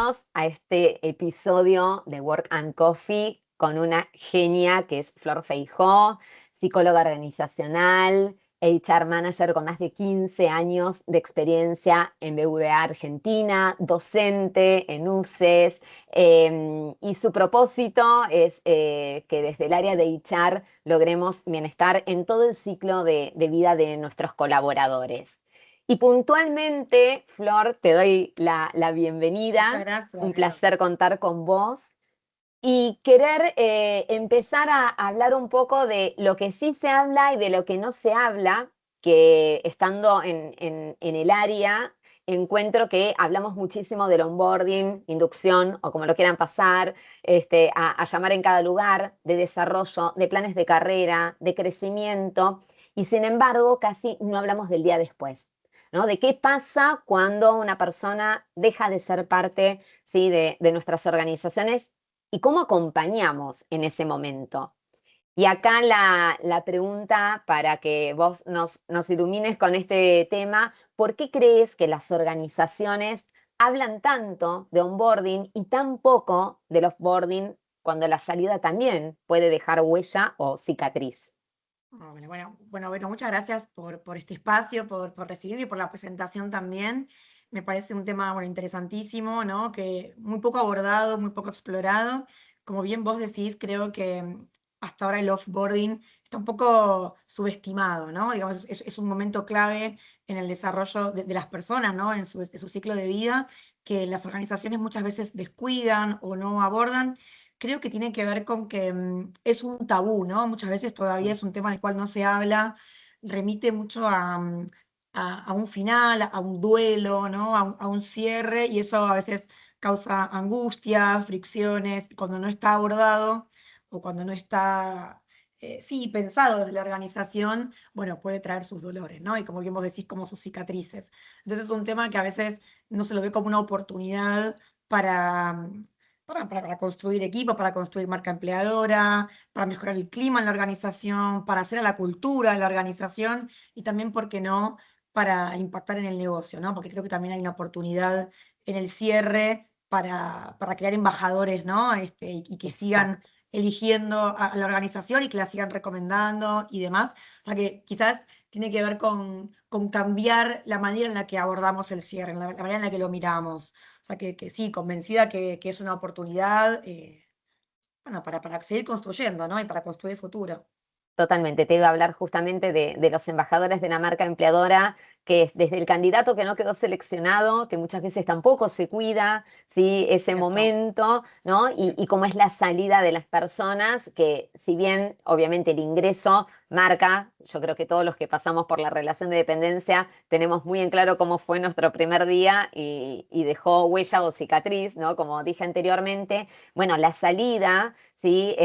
bienvenidos a este episodio de Work and Coffee con una genia que es Flor Feijó, psicóloga organizacional, HR manager con más de 15 años de experiencia en BBVA Argentina, docente en UCES, y su propósito es que desde el área de HR logremos bienestar en todo el ciclo de vida de nuestros colaboradores. Y puntualmente, Flor, te doy la Muchas bienvenida, un gracias. placer contar con vos y querer empezar a hablar un poco de lo que sí se habla y de lo que no se habla, que estando en el área encuentro que hablamos muchísimo del onboarding, inducción o como lo quieran pasar, a llamar en cada lugar, de desarrollo, de planes de carrera, de crecimiento, y sin embargo casi no hablamos del día después. ¿No? De qué pasa cuando una persona deja de ser parte, ¿sí? de nuestras organizaciones y cómo acompañamos en ese momento. Y acá la pregunta para que vos nos ilumines con este tema: ¿por qué crees que las organizaciones hablan tanto de onboarding y tan poco del offboarding cuando la salida también puede dejar huella o cicatriz? Bueno, muchas gracias por este espacio, por recibirme y por la presentación también. Me parece un tema, interesantísimo, ¿no? Que muy poco abordado, muy poco explorado. Como bien vos decís, creo que hasta ahora el offboarding está un poco subestimado, ¿no? Digamos, es un momento clave en el desarrollo de las personas, ¿no? En su ciclo de vida, que las organizaciones muchas veces descuidan o no abordan. Creo que tiene que ver con que es un tabú, ¿no? Muchas veces todavía es un tema del cual no se habla, remite mucho a un final, a un duelo, ¿no? A un cierre, y eso a veces causa angustia, fricciones, y cuando no está abordado o cuando no está, sí, pensado desde la organización, bueno, puede traer sus dolores, ¿no? Y como bien vos decís, como sus cicatrices. Entonces es un tema que a veces no se lo ve como una oportunidad para, para construir equipo, para construir marca empleadora, para mejorar el clima en la organización, para hacer a la cultura de la organización y también, ¿por qué no?, para impactar en el negocio, ¿no? Porque creo que también hay una oportunidad en el cierre para crear embajadores, ¿no? Y que sigan Exacto. eligiendo a la organización y que la sigan recomendando y demás. O sea que quizás tiene que ver con cambiar la manera en la que abordamos el cierre, la manera en la que lo miramos. O sea que sí, convencida que es una oportunidad, para seguir construyendo, ¿no? Y para construir el futuro. Totalmente, te iba a hablar justamente de los embajadores de la marca empleadora, que es desde el candidato que no quedó seleccionado, que muchas veces tampoco se cuida, ¿sí? Ese Cierto. momento, ¿no? Y cómo es la salida de las personas, que si bien obviamente el ingreso marca, yo creo que todos los que pasamos por la relación de dependencia tenemos muy en claro cómo fue nuestro primer día y dejó huella o cicatriz, ¿no? Como dije anteriormente, bueno, la salida, ¿sí?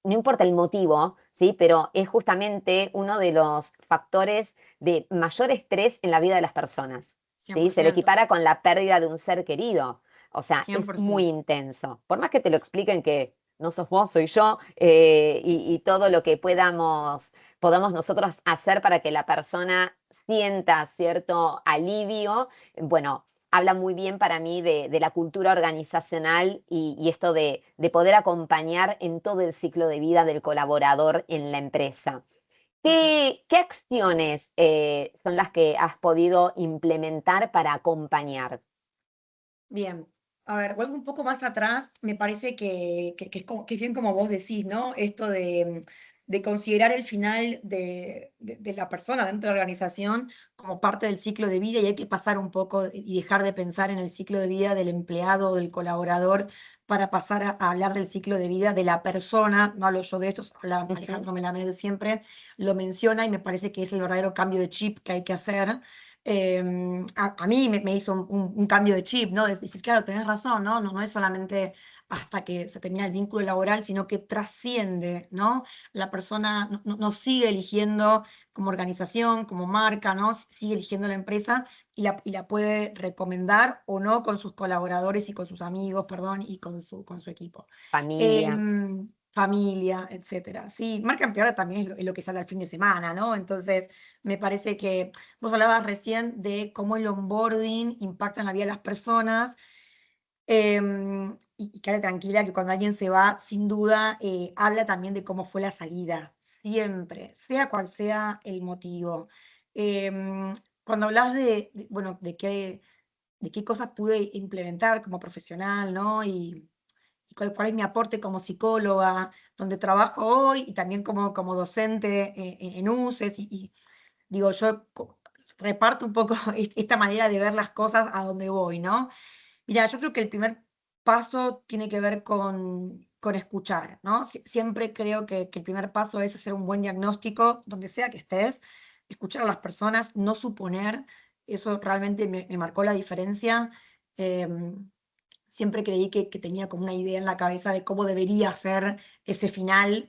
No importa el motivo, ¿sí? Pero es justamente uno de los factores de mayor estrés en la vida de las personas, ¿sí? Se le 100%. equipara con la pérdida de un ser querido. O sea, es muy 100%. intenso. Por más que te lo expliquen que no sos vos, soy yo, y todo lo que podamos nosotros hacer para que la persona sienta cierto alivio, bueno, habla muy bien para mí de la cultura organizacional y esto de poder acompañar en todo el ciclo de vida del colaborador en la empresa. Total. ¿Qué acciones son las que has podido implementar para acompañar? Bien, a ver, vuelvo un poco más atrás, me parece que es bien como vos decís, ¿no? Esto de considerar el final de la persona dentro de la organización como parte del ciclo de vida, y hay que pasar un poco y dejar de pensar en el ciclo de vida del empleado o del colaborador para pasar a hablar del ciclo de vida de la persona. No hablo yo de esto, habla Ujú. Alejandro Melamed, siempre lo menciona, y me parece que es el verdadero cambio de chip que hay que hacer. A mí me hizo un cambio de chip, ¿no? Es decir, claro, tenés razón, ¿no? No es solamente hasta que se termina el vínculo laboral, sino que trasciende, ¿no? La persona no sigue eligiendo como organización, como marca, ¿no? Sigue eligiendo la empresa y la puede recomendar o no con sus colaboradores y con sus amigos, perdón, y con su equipo. Familia. Familia, etcétera. Sí, marca empleadora también es lo que sale al fin de semana, ¿no? Entonces, me parece que vos hablabas recién de cómo el onboarding impacta en la vida de las personas. Y quédate tranquila que cuando alguien se va, sin duda, habla también de cómo fue la salida, siempre, sea cual sea el motivo. Cuando hablas bueno, de qué cosas pude implementar como profesional, ¿no? Y cuál es mi aporte como psicóloga, donde trabajo hoy y también como docente en UCES. Y digo, yo reparto un poco esta manera de ver las cosas a donde voy, ¿no? Mira, yo creo que el primer paso tiene que ver con escuchar, ¿no? Siempre creo que el primer paso es hacer un buen diagnóstico, donde sea que estés, escuchar a las personas, no suponer, eso realmente me marcó la diferencia. Em, Siempre creí que tenía como una idea en la cabeza de cómo debería ser ese final,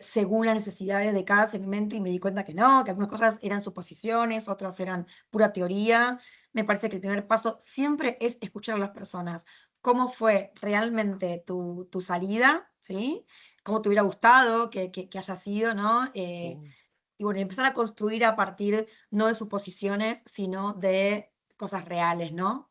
según las necesidades de cada segmento, y me di cuenta que no, que algunas cosas eran suposiciones, otras eran pura teoría. Me parece que el primer paso siempre es escuchar a las personas. ¿Cómo fue realmente tu salida? ¿Sí? ¿Cómo te hubiera gustado que haya sido, ¿no? Bien. Y bueno, empezar a construir a partir no de suposiciones, sino de cosas reales, ¿no?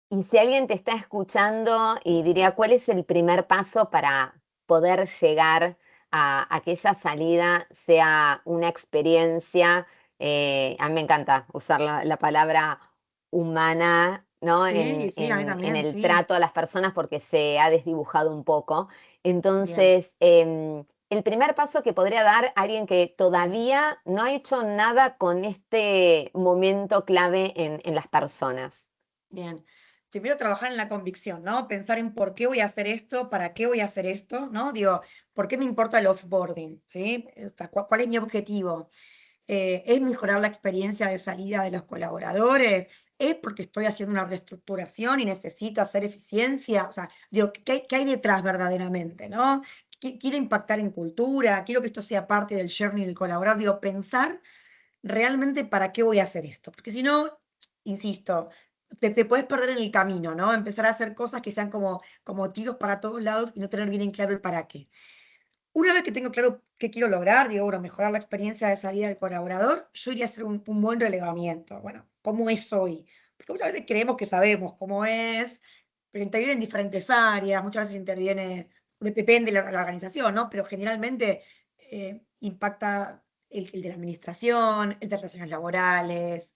Y si alguien te está escuchando y diría, ¿cuál es el primer paso para poder llegar a que esa salida sea una experiencia? A mí me encanta usar la palabra humana, ¿no? Sí, sí, a mí En también, el sí. trato a las personas porque se ha desdibujado un poco. Bien. Entonces, el primer paso que podría dar alguien que todavía no ha hecho nada con este momento clave en las personas. Bien. Primero trabajar en la convicción, ¿no? Pensar en por qué voy a hacer esto, para qué voy a hacer esto, ¿no? Digo, ¿por qué me importa el offboarding? ¿Sí? O sea, ¿cuál es mi objetivo? ¿Es mejorar la experiencia de salida de los colaboradores? ¿Es porque estoy haciendo una reestructuración y necesito hacer eficiencia? O sea, digo, qué hay detrás verdaderamente, ¿no? Quiero impactar en cultura, quiero que esto sea parte del journey del colaborador. Digo, pensar realmente para qué voy a hacer esto. Porque si no, insisto, te puedes perder en el camino, ¿no? Empezar a hacer cosas que sean como tiros para todos lados y no tener bien en claro el para qué. Una vez que tengo claro qué quiero lograr, digo, bueno, mejorar la experiencia de salida del colaborador, yo iría a hacer un buen relevamiento. Bueno, ¿cómo es hoy? Porque muchas veces creemos que sabemos cómo es, pero interviene en diferentes áreas, muchas veces interviene, depende de la organización, ¿no? Pero generalmente impacta el de la administración, el de relaciones laborales,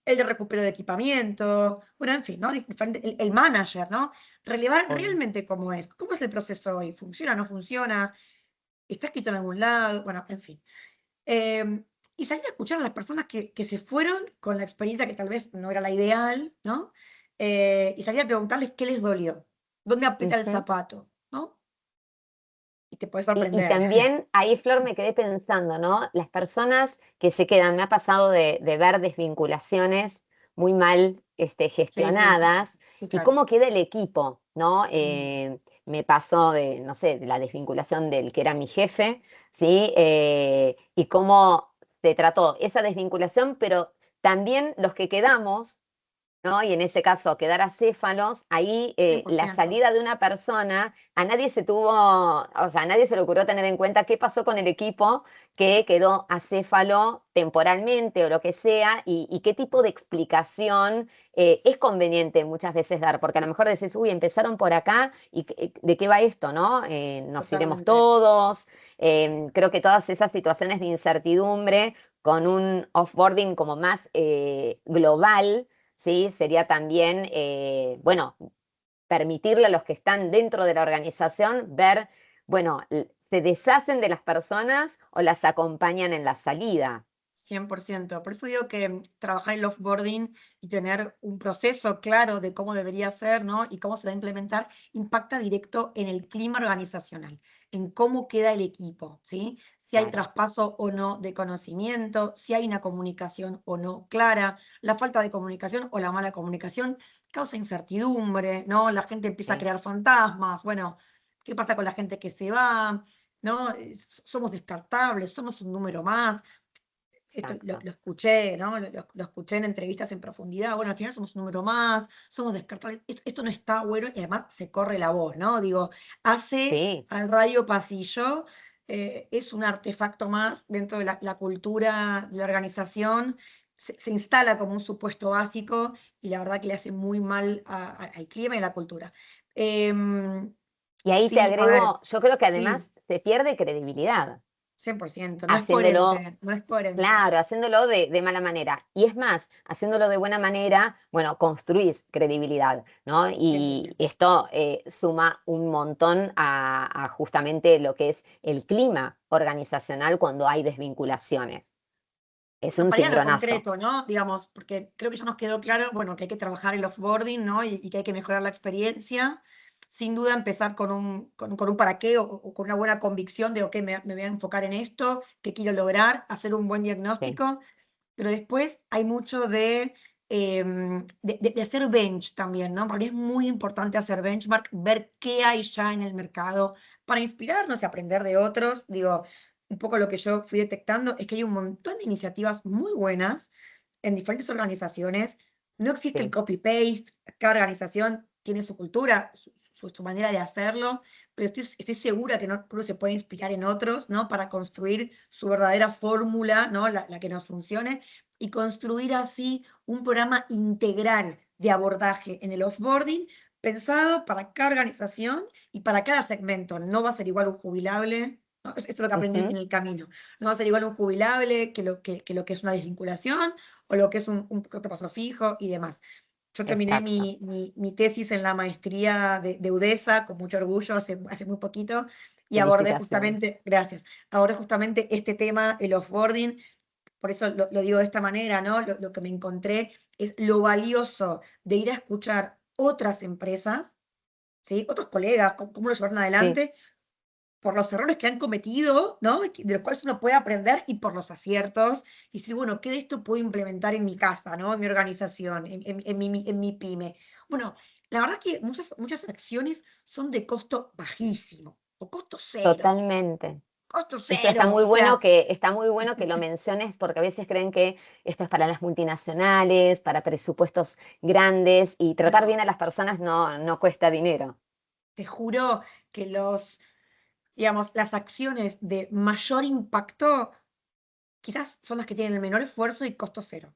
el de recupero de equipamiento, bueno, en fin, ¿no? El manager, ¿no? Relevar realmente cómo es el proceso hoy, ¿funciona, no funciona? ¿Está escrito en algún lado? Bueno, en fin. Eh, y salir a escuchar a las personas que se fueron con la experiencia que tal vez no era la ideal, ¿no? Y salir a preguntarles qué les dolió, dónde aprieta el Ujú. zapato, ¿no? Y te puede Y sorprender. también ahí, Flor, me quedé pensando, ¿no? Las personas que se quedan, me ha pasado de ver desvinculaciones muy mal Sí, sí, sí, sí, gestionadas sí, y claro. cómo queda el equipo, ¿no? Mm. Me pasó de, no sé, de la desvinculación del que era mi jefe, ¿sí? Y cómo se trató esa desvinculación, pero también los que quedamos, ¿no? Y en ese caso, quedar acéfalos, ahí la 100%. salida de una persona, a nadie se tuvo, o sea, a nadie se le ocurrió tener en cuenta qué pasó con el equipo que quedó acéfalo temporalmente o lo que sea, y qué tipo de explicación es conveniente muchas veces dar, porque a lo mejor decís, uy, empezaron por acá, ¿y de qué va esto, no? Nos iremos Totalmente. todos. Creo que todas esas situaciones de incertidumbre con un offboarding como más global. ¿Sí? Sería también, bueno, permitirle a los que están dentro de la organización ver, bueno, se deshacen de las personas o las acompañan en la salida. 100%. Por eso digo que trabajar el offboarding y tener un proceso claro de cómo debería ser, ¿no? Y cómo se va a implementar, impacta directo en el clima organizacional, en cómo queda el equipo, ¿sí? Si hay Claro. traspaso o no de conocimiento, si hay una comunicación o no clara, la falta de comunicación o la mala comunicación causa incertidumbre, ¿no? La gente empieza a Sí, crear fantasmas, bueno, ¿qué pasa con la gente que se va? ¿No? Somos descartables, somos un número más. Esto exacto. lo escuché, ¿no? Lo escuché en entrevistas en profundidad. Bueno, al final somos un número más, somos descartables. Esto no está bueno y además se corre la voz, ¿no? Digo, hace Sí, al radio pasillo, es un artefacto más dentro de la cultura de la organización. se instala como un supuesto básico y la verdad que le hace muy mal al clima y a la cultura. Em, Y ahí te sí, a ver, agrego, yo creo que sí, además se pierde credibilidad 100%, no es haciéndolo. coherente, no es coherente. Claro, haciéndolo de mala manera. Y es más, haciéndolo de buena manera, bueno, construís credibilidad, ¿no? Y 100%. esto suma un montón a justamente lo que es el clima organizacional cuando hay desvinculaciones. Es No, un para ir a lo cimbronazo. concreto, ¿no? Digamos, porque creo que ya nos quedó claro, bueno, que hay que trabajar el offboarding, ¿no? Y que hay que mejorar la experiencia. Sin duda empezar con un para qué o con una buena convicción de, ok, me voy a enfocar en esto, qué quiero lograr, hacer un buen Sí, diagnóstico, pero después hay mucho de hacer bench también, ¿no? Porque es muy importante hacer benchmark, ver qué hay ya en el mercado para inspirarnos y aprender de otros. Digo, un poco lo que yo fui detectando es que hay un montón de iniciativas muy buenas en diferentes organizaciones. No existe el sí, copy-paste, cada organización tiene su cultura, su manera de hacerlo, pero estoy segura que, no, que uno se puede inspirar en otros, ¿no? Para construir su verdadera fórmula, ¿no? La que nos funcione y construir así un programa integral de abordaje en el offboarding pensado para cada organización y para cada segmento. No va a ser igual un jubilable, ¿no? Esto es lo que aprendí ujú, en el camino. No va a ser igual un jubilable que lo que es una desvinculación o lo que es un cortoplazo fijo y demás. Yo terminé exacto. mi tesis en la maestría de UDESA con mucho orgullo hace muy poquito y abordé Felicitaciones. justamente, gracias, abordé justamente este tema, el offboarding. Por eso lo digo de esta manera, ¿no? Lo que me encontré es lo valioso de ir a escuchar otras empresas, ¿sí? Otros colegas, cómo lo llevaron Sí, adelante, por los errores que han cometido, ¿no? De los cuales uno puede aprender y por los aciertos. Y decir, bueno, ¿qué de esto puedo implementar en mi casa, ¿no? En mi organización, en mi pyme. Bueno, la verdad que muchas acciones son de costo bajísimo o costo cero. totalmente. Costo Eso cero. O sea, está muy bueno que lo menciones porque a veces creen que esto es para las multinacionales, para presupuestos grandes y tratar bien no, a las personas no cuesta dinero. te juro que digamos, las acciones de mayor impacto quizás son las que tienen el menor esfuerzo y costo cero.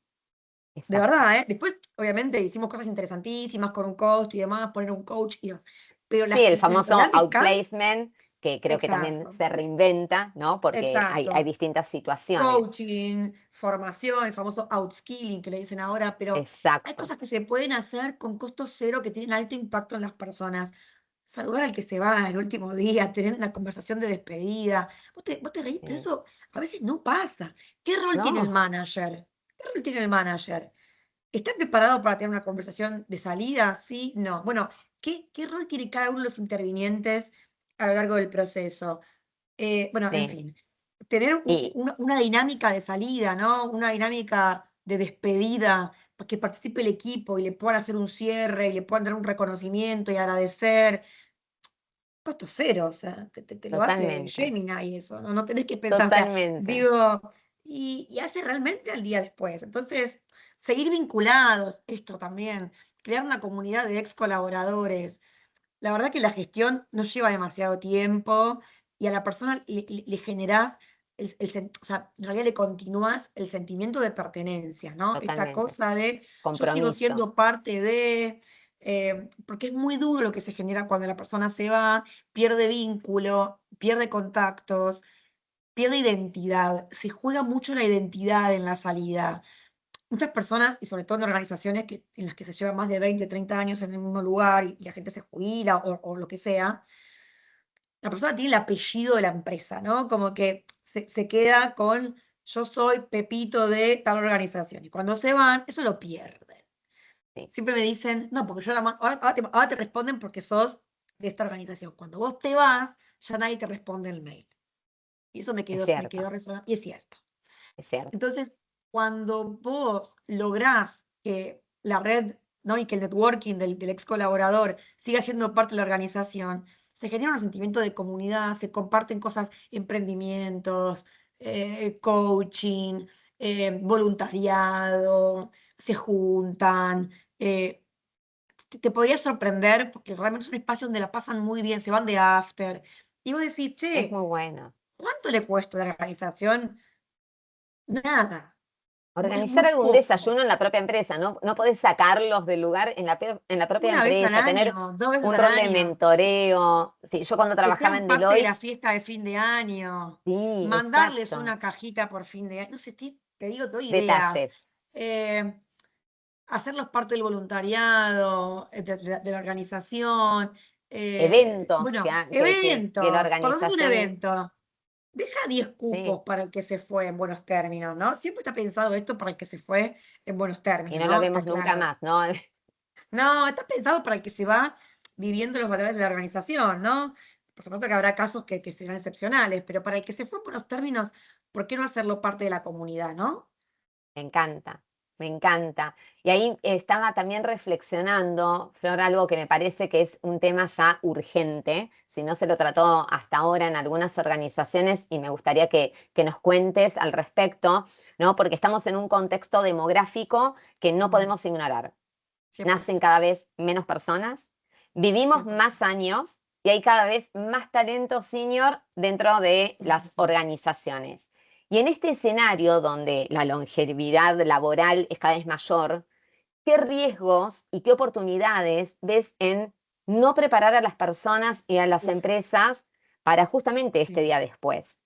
De Exacto. verdad, ¿eh? Después, obviamente, hicimos cosas interesantísimas con un coach y demás, poner un coach y demás. Pero Sí, el la famoso gran escala, outplacement, que creo que también exacto, se reinventa, ¿no? Porque hay exacto. distintas situaciones. Coaching, formación, el famoso outskilling que le dicen ahora, pero hay Exacto. cosas que se pueden hacer con costo cero que tienen alto impacto en las personas. Saludar al que se va el último día, tener una conversación de despedida. Vos te reís, pero Sí. eso a veces no pasa. ¿Qué rol tiene el No, manager? ¿Qué rol tiene el manager? ¿Está preparado para tener una conversación de salida? Sí, no. Bueno, qué rol tiene cada uno de los intervinientes a lo largo del proceso? Bueno, en sí. fin, tener Y una dinámica de salida, ¿no? Una dinámica de despedida, para que participe el equipo y le puedan hacer un cierre y le puedan dar un reconocimiento y agradecer. Costo cero, o sea, te lo hace totalmente, Gemini eso, ¿no? No tenés que pensar, o sea, totalmente. digo, y hace realmente al día después. Entonces, seguir vinculados, esto también, crear una comunidad de ex colaboradores. La verdad que la gestión no lleva demasiado tiempo y a la persona le generás, o sea, en realidad le continúas el sentimiento de pertenencia, ¿no? Esta Totalmente. cosa de yo sigo Compromiso. siendo parte de, porque es muy duro lo que se genera cuando la persona se va, pierde vínculo, pierde contactos, pierde identidad, se juega mucho la identidad en la salida. Muchas personas, y sobre todo en organizaciones en las que se lleva más de 20, 30 años en el mismo lugar y la gente se jubila o lo que sea, la persona tiene el apellido de la empresa, ¿no? Como que se queda con yo soy Pepito de tal organización. Y cuando se van, eso lo pierden. Sí, Siempre me dicen, no, porque yo ahora te responden porque sos de esta organización. Cuando vos te vas, ya nadie te responde el mail. Y eso me quedó es resonando. Y es cierto. cierto. Entonces, cuando vos lográs que la red, ¿no? Y que el networking del ex colaborador siga siendo parte de la organización, se genera un sentimiento de comunidad, se comparten cosas, emprendimientos, coaching, voluntariado, se juntan. Te podría sorprender porque realmente es un espacio donde la pasan muy bien, se van de after. Y vos decís, Es che, muy bueno. ¿cuánto le cuesta a la organización? Nada. es Organizar muy algún poco. desayuno en la propia empresa, ¿no? No podés sacarlos del lugar en la propia Una vez al empresa, tener año, 2 veces un al rol de año. mentoreo. Sí, yo cuando Que trabajaba sean en parte de la Deloitte, fiesta de fin de año, sí, mandarles exacto, una cajita por fin de año, no sé, te digo, te doy ideas, detalles, eh, hacerlos parte del voluntariado, de la organización, eventos bueno, que la eventos, cuando haces un organización, evento, deja 10 sí, cupos para el que se fue en buenos términos, ¿no? Siempre está pensado esto para el que se fue en buenos y términos, no lo ¿no? Está vemos nunca claro. más, ¿no? No, está pensado para el que se va viviendo los valores de la organización, ¿no? Por supuesto que habrá casos que serán excepcionales, pero para el que se fue por los términos, ¿por qué no hacerlo parte de la comunidad, no? Me encanta, me encanta. Y ahí estaba también reflexionando, Flor, algo que me parece que es un tema ya urgente, si no se lo trató hasta ahora en algunas organizaciones y me gustaría que nos cuentes al respecto, ¿no? Porque estamos en un contexto demográfico que no Mm, podemos ignorar. Nacen 100%, cada vez menos personas, vivimos más 100%, años y hay cada vez más talento senior dentro de las 100%. organizaciones. Y en este escenario donde la longevidad laboral es cada vez mayor, ¿qué riesgos y qué oportunidades ves en no preparar a las personas y a las Uf, empresas para justamente este sí. día después?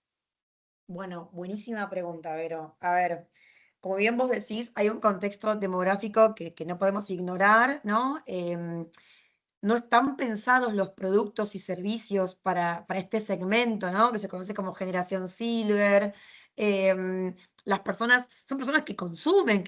Bueno, buenísima pregunta, Vero. A ver, como bien vos decís, hay un contexto demográfico que no podemos ignorar, ¿no? No están pensados los productos y servicios para este segmento, ¿no? Que se conoce como generación silver. Las personas, son personas que consumen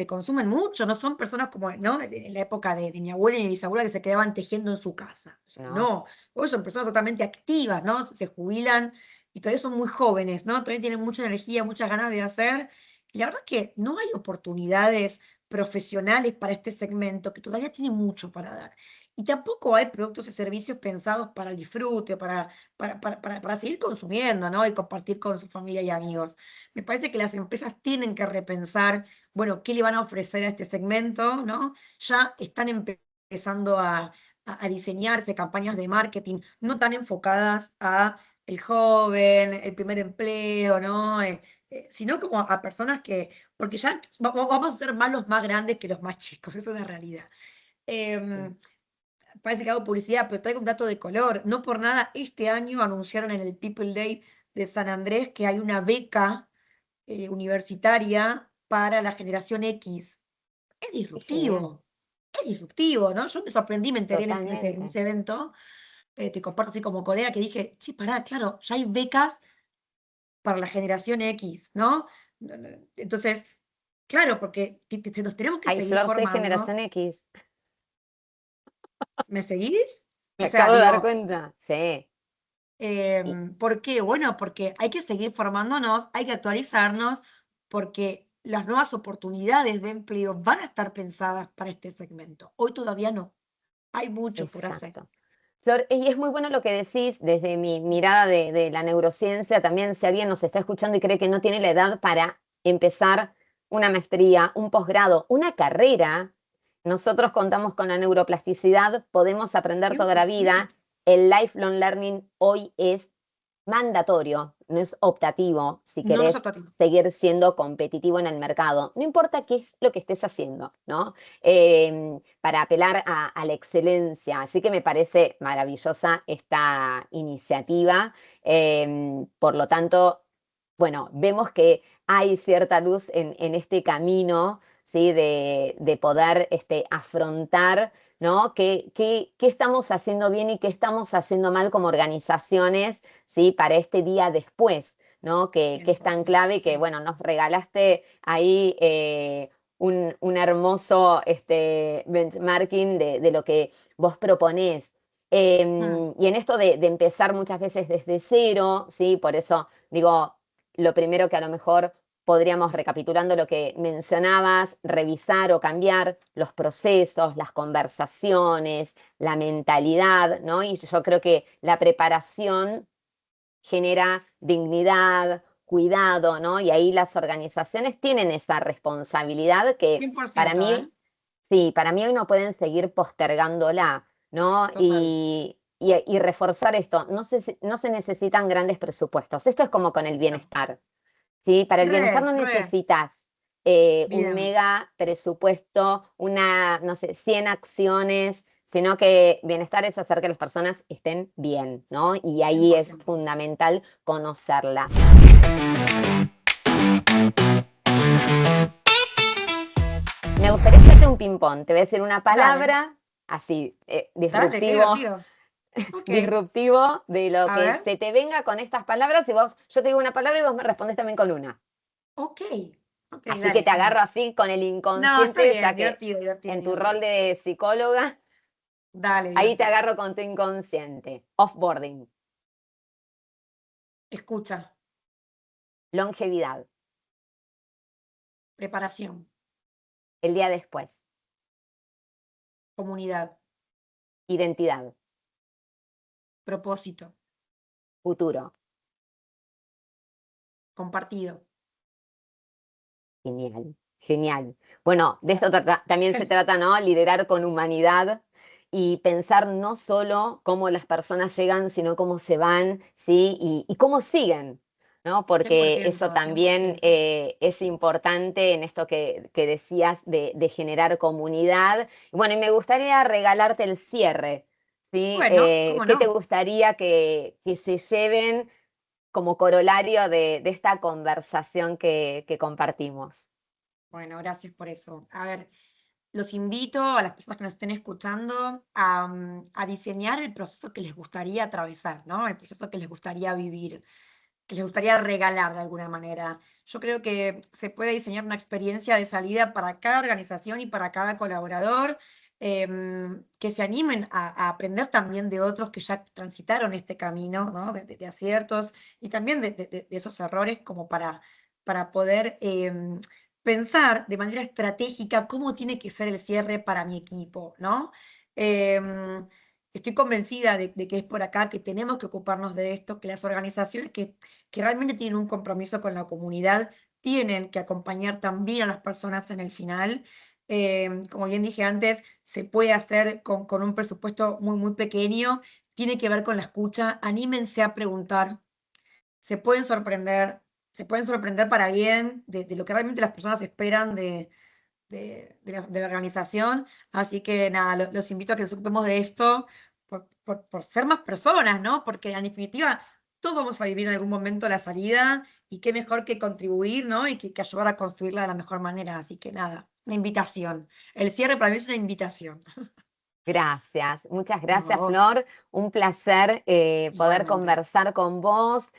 mucho, no son personas como, ¿no? En la época de mi abuela y mi bisabuela que se quedaban tejiendo en su casa. O sea, ¿No? no, hoy son personas totalmente activas, ¿no? Se jubilan y todavía son muy jóvenes, ¿no? Todavía tienen mucha energía, muchas ganas de hacer. Y la verdad es que no hay oportunidades profesionales para este segmento que todavía tiene mucho para dar. Y tampoco hay productos y servicios pensados para el disfrute, para seguir consumiendo, ¿no? Y compartir con su familia y amigos. Me parece que las empresas tienen que repensar, bueno, qué le van a ofrecer a este segmento, ¿no? Ya están empezando a diseñarse campañas de marketing no tan enfocadas a el joven, el primer empleo, ¿no? Sino como a personas porque ya vamos a ser más los más grandes que los más chicos, es una realidad. Sí. Em, Parece que hago publicidad, pero traigo un dato de color. No por nada, este año anunciaron en el People Day de San Andrés que hay una beca universitaria para la generación X. Es Qué genial, disruptivo, es disruptivo, ¿no? Yo me sorprendí, me enteré en totalmente. ese evento, te comparto así como colega, que dije, sí, pará, claro, ya hay becas para la generación X, ¿no? Entonces, claro, porque nos tenemos que Ay, seguir Flor, soy formando. generación X. ¿Me seguís? Me O sea, acabo de dar digo, cuenta. Sí. Y ¿por qué? Bueno, porque hay que seguir formándonos, hay que actualizarnos, porque las nuevas oportunidades de empleo van a estar pensadas para este segmento. Hoy todavía no. Hay mucho por hacer. exacto. Flor, y es muy bueno lo que decís desde mi mirada de la neurociencia, también si alguien nos está escuchando y cree que no tiene la edad para empezar una maestría, un posgrado, una carrera, nosotros contamos con la neuroplasticidad, podemos aprender cien toda por la vida. ciento El lifelong learning hoy es mandatorio, no es optativo si No, no es querés optativo. seguir siendo competitivo en el mercado. No importa qué es lo que estés haciendo, ¿no? Para apelar a la excelencia. Así que me parece maravillosa esta iniciativa. Por lo tanto, bueno, vemos que hay cierta luz en este camino, ¿sí? De poder afrontar, ¿no? ¿Qué estamos haciendo bien y qué estamos haciendo mal como organizaciones, ¿sí? Para este día después, ¿no? Que cien es por tan ciento clave y que, sí. bueno, nos regalaste ahí un hermoso benchmarking de lo que vos proponés. Mm, Y en esto de empezar muchas veces desde cero, ¿sí? Por eso digo, lo primero que a lo mejor podríamos, recapitulando lo que mencionabas, revisar o cambiar los procesos, las conversaciones, la mentalidad, ¿no? Y yo creo que la preparación genera dignidad, cuidado, ¿no? Y ahí las organizaciones tienen esa responsabilidad que cien por para ciento ¿eh? mí, sí, para mí hoy no pueden seguir postergándola, ¿no? Total. Y reforzar esto, no se necesitan grandes presupuestos. Esto es como con el No. bienestar, ¿sí? Para el bienestar Re, no re. necesitas un Bien, mega presupuesto, no sé, 100 acciones, sino que bienestar es hacer que las personas estén bien, ¿no? Y ahí es 100%. fundamental conocerla. Me gustaría hacerte un ping-pong. Te voy a decir una Dale, palabra, así, dale, qué disruptivo, divertido. Ok, disruptivo, de lo a que ver. se te venga con estas palabras y yo te digo una palabra y vos me respondes también con una. Ok, ok, Así que dale, te genial. agarro así con el No, está inconsciente, ya bien, que divertido, divertido, en tu rol divertido. de psicóloga, Dale, ahí te divertido. agarro con tu inconsciente. Offboarding, Escucha, longevidad, preparación, el día después, comunidad, identidad, propósito, futuro. compartido. Genial, genial. Bueno, de eso también se trata, ¿no? Liderar con humanidad y pensar no solo cómo las personas llegan, sino cómo se van, ¿sí? Y cómo siguen, ¿no? Porque eso 100%, también 100%. es importante en esto que decías de generar comunidad. Bueno, y me gustaría regalarte el cierre, ¿sí? Bueno, ¿cómo ¿Qué te no? gustaría que se lleven como corolario de esta conversación que compartimos? Bueno, gracias por eso. A ver, los invito a las personas que nos estén escuchando a diseñar el proceso que les gustaría atravesar, ¿no? El proceso que les gustaría vivir, que les gustaría regalar de alguna manera. Yo creo que se puede diseñar una experiencia de salida para cada organización y para cada colaborador, que se animen a aprender también de otros que ya transitaron este camino, ¿no? De aciertos y también de esos errores como para poder pensar de manera estratégica cómo tiene que ser el cierre para mi equipo, ¿no? Em, Estoy convencida de que es por acá que tenemos que ocuparnos de esto, que las organizaciones que realmente tienen un compromiso con la comunidad tienen que acompañar también a las personas en el final. Como bien dije antes, se puede hacer con un presupuesto muy, muy pequeño, tiene que ver con la escucha, anímense a preguntar, se pueden sorprender, se pueden sorprender para bien de lo que realmente las personas esperan de la organización. Así que nada, los invito a que nos ocupemos de esto por ser más personas, ¿no? Porque en definitiva todos vamos a vivir en algún momento la salida y qué mejor que contribuir, ¿no? Y que ayudar a construirla de la mejor manera. Así que nada, una invitación. El cierre para mí es una invitación. Gracias, muchas No, a gracias, vos, Flor. Un placer poder igualmente. conversar con vos.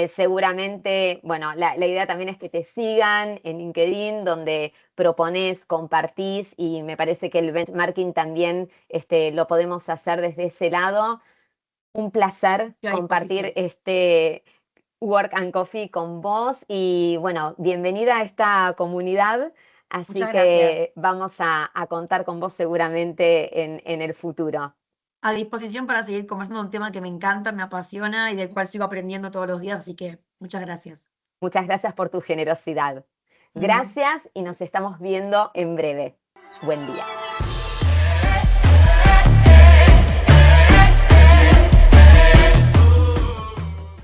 Seguramente, bueno, la idea también es que te sigan en LinkedIn, donde propones, compartís, y me parece que el benchmarking también lo podemos hacer desde ese lado. Un placer Estoy a compartir disposición. este Work and Coffee con vos y bueno, bienvenida a esta comunidad, así Muchas gracias. que vamos a contar con vos seguramente en el futuro. A disposición para seguir conversando de un tema que me encanta, me apasiona y del cual sigo aprendiendo todos los días. Así que muchas gracias. Muchas gracias por tu generosidad. Gracias y nos estamos viendo en breve. Buen día.